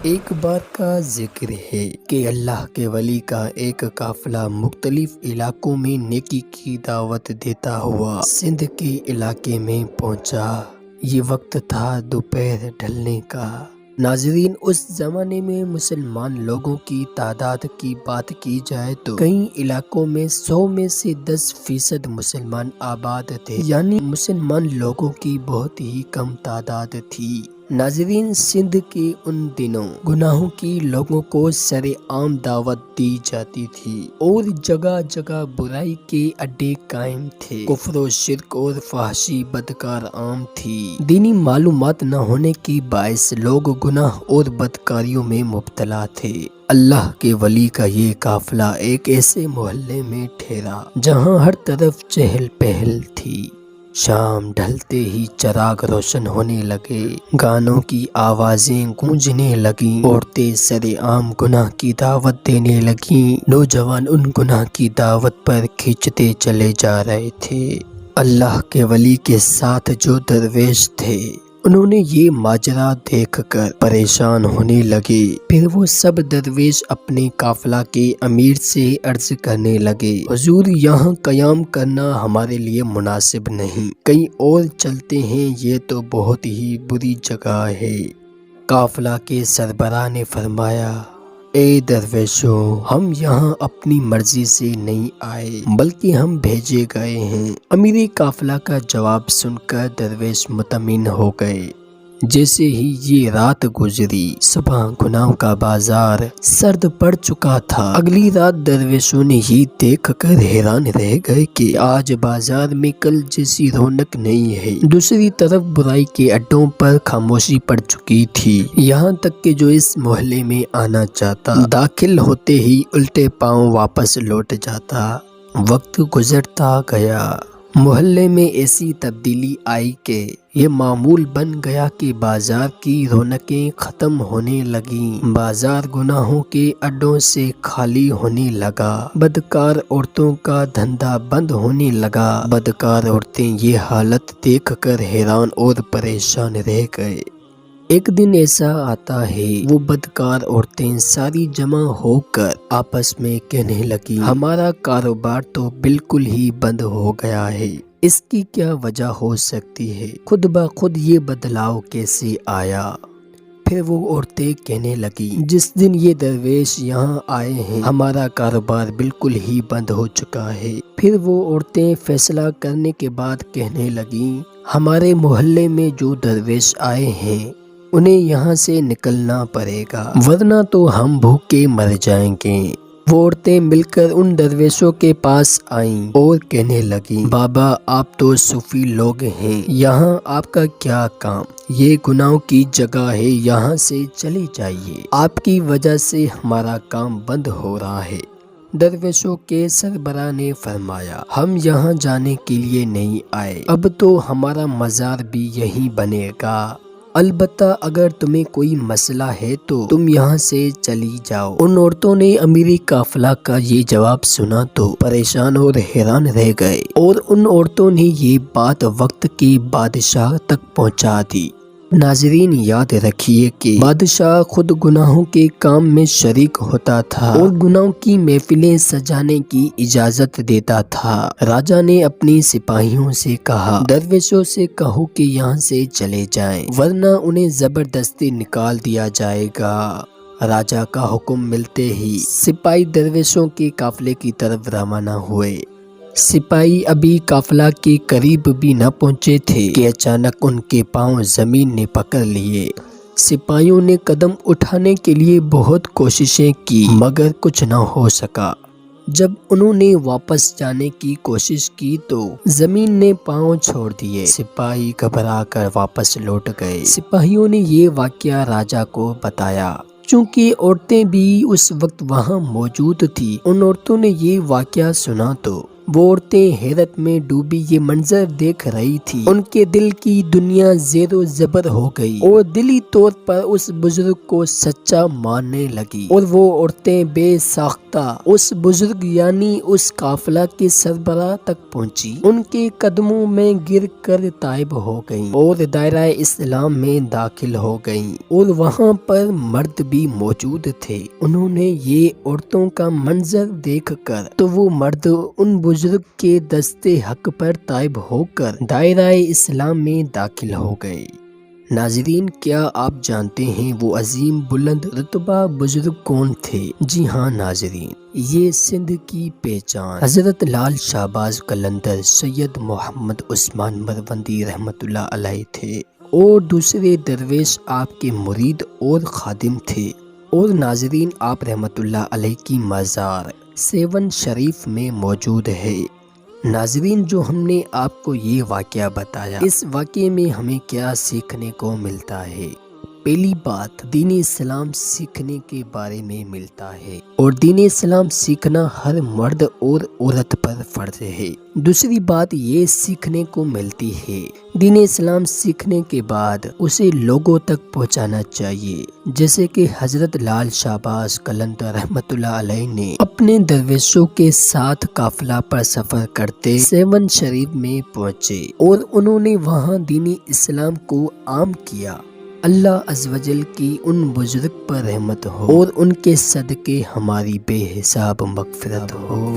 ایک بار کا ذکر ہے کہ اللہ کے ولی کا ایک قافلہ مختلف علاقوں میں نیکی کی دعوت دیتا ہوا سندھ کے علاقے میں پہنچا۔ یہ وقت تھا دوپہر ڈھلنے کا۔ ناظرین، اس زمانے میں مسلمان لوگوں کی تعداد کی بات کی جائے تو کئی علاقوں میں 100 میں سے 10% مسلمان آباد تھے، یعنی مسلمان لوگوں کی بہت ہی کم تعداد تھی۔ ناظرین، سندھ کے ان دنوں گناہوں کی لوگوں کو سر عام دعوت دی جاتی تھی اور جگہ جگہ برائی کے اڈے قائم تھے۔ کفر و شرک اور فحاشی بدکار عام تھی۔ دینی معلومات نہ ہونے کے باعث لوگ گناہ اور بدکاریوں میں مبتلا تھے۔ اللہ کے ولی کا یہ قافلہ ایک ایسے محلے میں ٹھہرا جہاں ہر طرف چہل پہل تھی۔ شام ڈھلتے ہی چراغ روشن ہونے لگے، گانوں کی آوازیں گونجنے لگیں، عورتیں سر عام گناہ کی دعوت دینے لگیں، نوجوان ان گناہ کی دعوت پر کھینچتے چلے جا رہے تھے۔ اللہ کے ولی کے ساتھ جو درویش تھے انہوں نے یہ ماجرا دیکھ کر پریشان ہونے لگے۔ پھر وہ سب درویش اپنے قافلہ کے امیر سے عرض کرنے لگے، حضور، یہاں قیام کرنا ہمارے لیے مناسب نہیں، کہیں اور چلتے ہیں، یہ تو بہت ہی بری جگہ ہے۔ قافلہ کے سربراہ نے فرمایا، اے درویشوں، ہم یہاں اپنی مرضی سے نہیں آئے بلکہ ہم بھیجے گئے ہیں۔ امیر قافلہ کا جواب سن کر درویش مطمئن ہو گئے۔ جیسے ہی یہ رات گزری، صبح گناہوں کا بازار سرد پڑ چکا تھا۔ اگلی رات درویشوں نے یہ دیکھ کر حیران رہ گئے کہ آج بازار میں کل جیسی رونق نہیں ہے۔ دوسری طرف برائی کے اڈوں پر خاموشی پڑ چکی تھی، یہاں تک کہ جو اس محلے میں آنا چاہتا داخل ہوتے ہی الٹے پاؤں واپس لوٹ جاتا۔ وقت گزرتا گیا، محلے میں ایسی تبدیلی آئی کہ یہ معمول بن گیا کہ بازار کی رونقیں ختم ہونے لگیں۔ بازار گناہوں کے اڈوں سے خالی ہونے لگا۔ بدکار عورتوں کا دھندا بند ہونے لگا۔ بدکار عورتیں یہ حالت دیکھ کر حیران اور پریشان رہ گئے۔ ایک دن ایسا آتا ہے، وہ بدکار عورتیں ساری جمع ہو کر آپس میں کہنے لگی، ہمارا کاروبار تو بالکل ہی بند ہو گیا ہے، اس کی کیا وجہ ہو سکتی ہے؟ خود بخود یہ بدلاؤ کیسے آیا؟ پھر وہ عورتیں کہنے لگی، جس دن یہ درویش یہاں آئے ہیں ہمارا کاروبار بالکل ہی بند ہو چکا ہے۔ پھر وہ عورتیں فیصلہ کرنے کے بعد کہنے لگیں، ہمارے محلے میں جو درویش آئے ہیں انہیں یہاں سے نکلنا پڑے گا، ورنہ تو ہم بھوکے مر جائیں گے۔ وہ عورتیں مل کر ان درویشوں کے پاس آئیں اور کہنے لگیں، بابا، آپ تو صوفی لوگ ہیں، یہاں آپ کا کیا کام؟ یہ گناہوں کی جگہ ہے، یہاں سے چلے جائیے، آپ کی وجہ سے ہمارا کام بند ہو رہا ہے۔ درویشوں کے سربراہ نے فرمایا، ہم یہاں جانے کے لیے نہیں آئے، اب تو ہمارا مزار بھی یہیں بنے گا، البتہ اگر تمہیں کوئی مسئلہ ہے تو تم یہاں سے چلی جاؤ۔ ان عورتوں نے امیر قافلہ کا یہ جواب سنا تو پریشان اور حیران رہ گئے، اور ان عورتوں نے یہ بات وقت کے بادشاہ تک پہنچا دی۔ ناظرین، یاد رکھیے کہ بادشاہ خود گناہوں کے کام میں شریک ہوتا تھا اور گناہوں کی محفلیں سجانے کی اجازت دیتا تھا۔ راجا نے اپنی سپاہیوں سے کہا، درویشوں سے کہو کہ یہاں سے چلے جائیں، ورنہ انہیں زبردستی نکال دیا جائے گا۔ راجا کا حکم ملتے ہی سپاہی درویشوں کے قافلے کی طرف روانہ ہوئے۔ سپاہی ابھی قافلہ کے قریب بھی نہ پہنچے تھے کہ اچانک ان کے پاؤں زمین نے پکڑ لیے۔ سپاہیوں نے قدم اٹھانے کے لیے بہت کوششیں کی مگر کچھ نہ ہو سکا۔ جب انہوں نے واپس جانے کی کوشش کی تو زمین نے پاؤں چھوڑ دیے۔ سپاہی گھبرا کر واپس لوٹ گئے۔ سپاہیوں نے یہ واقعہ راجا کو بتایا۔ چونکہ عورتیں بھی اس وقت وہاں موجود تھیں، ان عورتوں نے یہ واقعہ سنا تو وہ عورتیں حیرت میں ڈوبی یہ منظر دیکھ رہی تھی۔ ان کے دل کی دنیا زیر و زبر ہو گئی اور دلی طور پر اس بزرگ کو سچا ماننے لگی، اور وہ عورتیں بے ساختہ اس بزرگ یعنی اس قافلہ کے سربراہ تک پہنچی، ان کے قدموں میں گر کر تائب ہو گئیں اور دائرہ اسلام میں داخل ہو گئیں، اور وہاں پر مرد بھی موجود تھے۔ انہوں نے یہ عورتوں کا منظر دیکھ کر تو وہ مرد ان بزرگ کے دستے حق پر تائب ہو کر دائرہ اسلام میں داخل ہو گئے۔ ناظرین، کیا آپ جانتے ہیں وہ عظیم بلند رتبہ بزرگ کون تھے؟ جی ہاں ناظرین، یہ سندھ کی پہچان حضرت لال شہباز قلندر سید محمد عثمان مروندی رحمۃ اللہ علیہ تھے، اور دوسرے درویش آپ کے مرید اور خادم تھے۔ اور ناظرین، آپ رحمۃ اللہ علیہ کی مزار سیون شریف میں موجود ہے۔ ناظرین، جو ہم نے آپ کو یہ واقعہ بتایا، اس واقعے میں ہمیں کیا سیکھنے کو ملتا ہے؟ پہلی بات، دین اسلام سیکھنے کے بارے میں ملتا ہے، اور دین اسلام سیکھنا ہر مرد اور عورت پر فرض ہے۔ دوسری بات یہ سیکھنے کو ملتی ہے، دین اسلام سیکھنے کے بعد اسے لوگوں تک پہنچانا چاہیے، جیسے کہ حضرت لال شہباز قلندر رحمۃ اللہ علیہ نے اپنے درویشوں کے ساتھ قافلہ پر سفر کرتے سیون شریف میں پہنچے، اور انہوں نے وہاں دین اسلام کو عام کیا۔ اللہ عز و جل کی ان بزرگ پر رحمت ہو، اور ان کے صدقے ہماری بے حساب مغفرت ہو۔